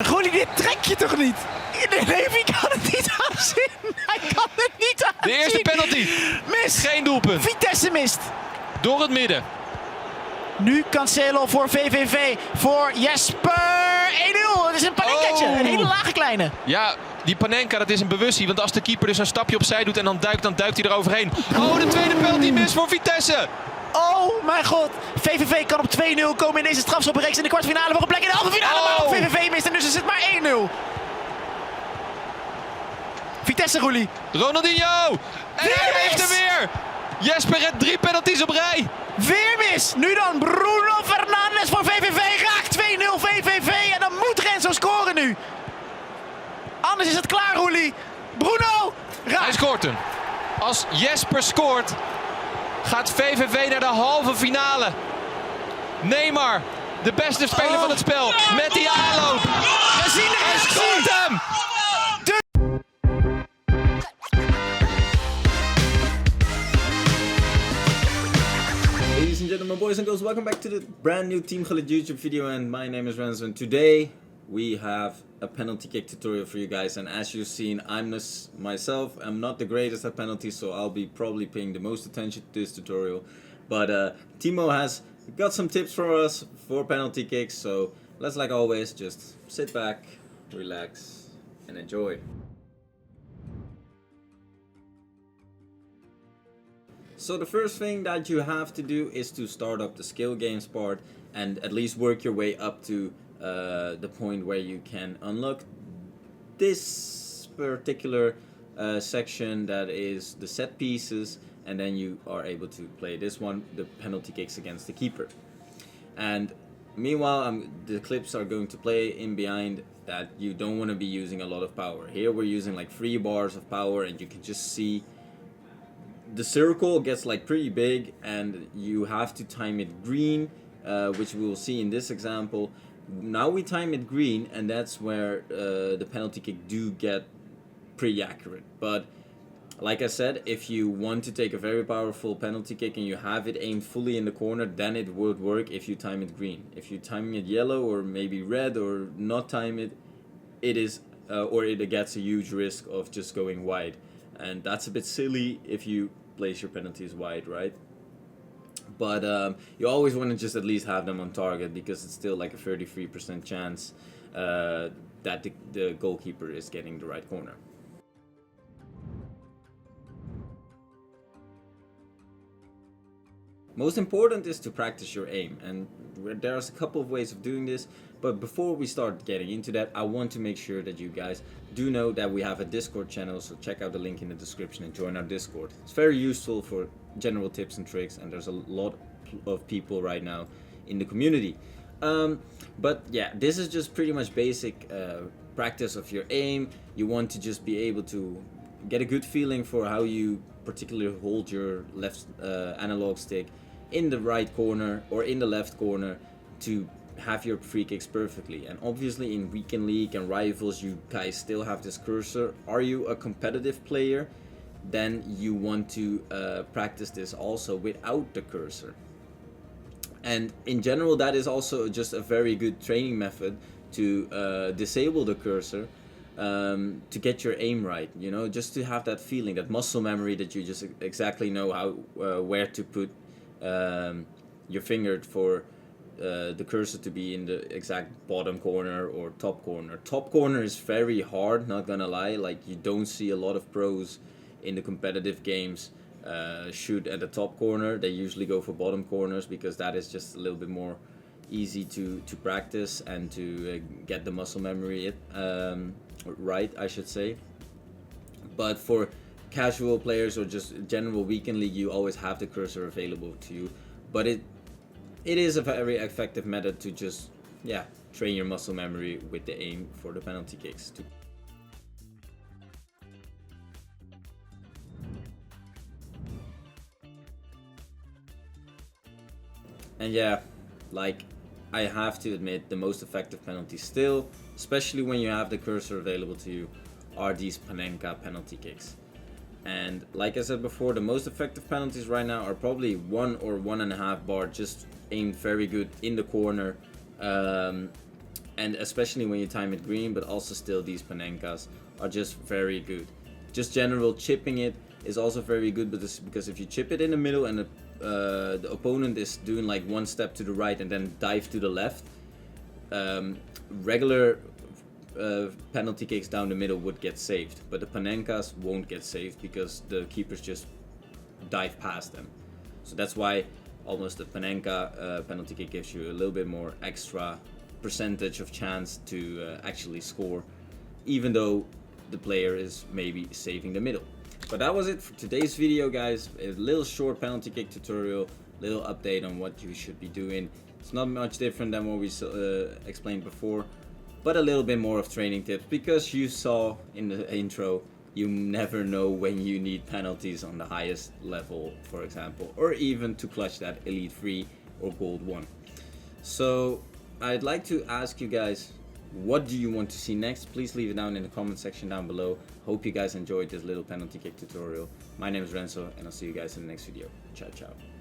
Gullit, dit trek je toch niet? Nee, ik kan het niet aanzien. Hij kan het niet aanzien. De eerste penalty. Mis. Geen doelpunt. Vitesse mist. Door het midden. Nu Cancelo voor VVV. Voor Jesper. 1-0. Het is een Panenketje. Oh. Een hele lage kleine. Ja, die Panenka, dat is een bewustie. Want als de keeper dus een stapje opzij doet en dan duikt hij eroverheen. Oh, de tweede penalty mis voor Vitesse. Oh mijn god. VVV kan op 2-0 komen in deze strafschoppenreeks in de kwartfinale. Voor een plek in de halve finale. Maar ook VVV mist en dus is het maar 1-0. Vitesse, Roelie. Ronaldinho. En hij heeft hem weer. Jesper redt 3 penalties op rij. Weer mis. Nu dan Bruno Fernandes voor VVV. Raakt 2-0 VVV. En dan moet Renzo scoren nu. Anders is het klaar, Roelie. Bruno. Raakt. Hij scoort hem. Als Jesper scoort, gaat VVV naar de halve finale. Neymar, de beste speler van het spel, met die aanloop. We zien de Hij reactie. scoort hem. Ladies and gentlemen, boys and girls, welcome back to the brand new Team Gullit YouTube video, and my name is Renzo, and today we have a penalty kick tutorial for you guys. And as you've seen, I'm not the greatest at penalties, so I'll be probably paying the most attention to this tutorial. But Timo has got some tips for us for penalty kicks, so let's, like always, just sit back, relax, and enjoy. So the first thing that you have to do is to start up the skill games part and at least work your way up to the point where you can unlock this particular section, that is the set pieces, and then you are able to play this one, the penalty kicks against the keeper. And meanwhile, the clips are going to play in behind that you don't want to be using a lot of power. Here we're using like 3 bars of power, and you can just see the circle gets like pretty big, and you have to time it green, which we will see in this example. Now we time it green, and that's where the penalty kick do get pretty accurate. But like I said, if you want to take a very powerful penalty kick and you have it aimed fully in the corner, then it would work if you time it green. If you time it yellow or maybe red or not time it, it gets a huge risk of just going wide. And that's a bit silly if you place your penalties wide, right? But you always want to just at least have them on target, because it's still like a 33% chance that the goalkeeper is getting the right corner. Most important is to practice your aim, and there's a couple of ways of doing this. But before we start getting into that, I want to make sure that you guys do know that we have a Discord channel, so check out the link in the description and join our Discord. It's very useful for general tips and tricks, and there's a lot of people right now in the community. But yeah, this is just pretty much basic practice of your aim. You want to just be able to get a good feeling for how you particularly hold your left analog stick in the right corner or in the left corner to have your free kicks perfectly. And obviously in weekend league and rivals, you guys still have this cursor. Are you a competitive player? Then you want to practice this also without the cursor. And in general, that is also just a very good training method to disable the cursor, to get your aim right, you know, just to have that feeling, that muscle memory, that you just exactly know how where to put your finger for the cursor to be in the exact bottom corner or top corner. Top corner is very hard, not gonna lie. Like, you don't see a lot of pros in the competitive games shoot at the top corner. They usually go for bottom corners, because that is just a little bit more easy to practice and to get the muscle memory right, I should say. But for casual players or just general weekend league, you always have the cursor available to you. But it is a very effective method to just, yeah, train your muscle memory with the aim for the penalty kicks too. And yeah, like, I have to admit, the most effective penalties still, especially when you have the cursor available to you, are these Panenka penalty kicks. And like I said before, the most effective penalties right now are probably 1 or 1.5 bar, just aimed very good in the corner, and especially when you time it green, but also still these Panenkas are just very good. Just general chipping it is also very good, but this, because if you chip it in the middle and the opponent is doing like one step to the right and then dive to the left, regular penalty kicks down the middle would get saved, but the Panenkas won't get saved because the keepers just dive past them. So that's why almost the Panenka penalty kick gives you a little bit more extra percentage of chance to actually score, even though the player is maybe saving the middle. But that was it for today's video, guys. A little short penalty kick tutorial, little update on what you should be doing. It's not much different than what we explained before, but a little bit more of training tips, because you saw in the intro, you never know when you need penalties on the highest level, for example, or even to clutch that Elite 3 or Gold 1. So I'd like to ask you guys, what do you want to see next? Please leave it down in the comment section down below. Hope you guys enjoyed this little penalty kick tutorial. My name is Renzo, and I'll see you guys in the next video. Ciao, ciao.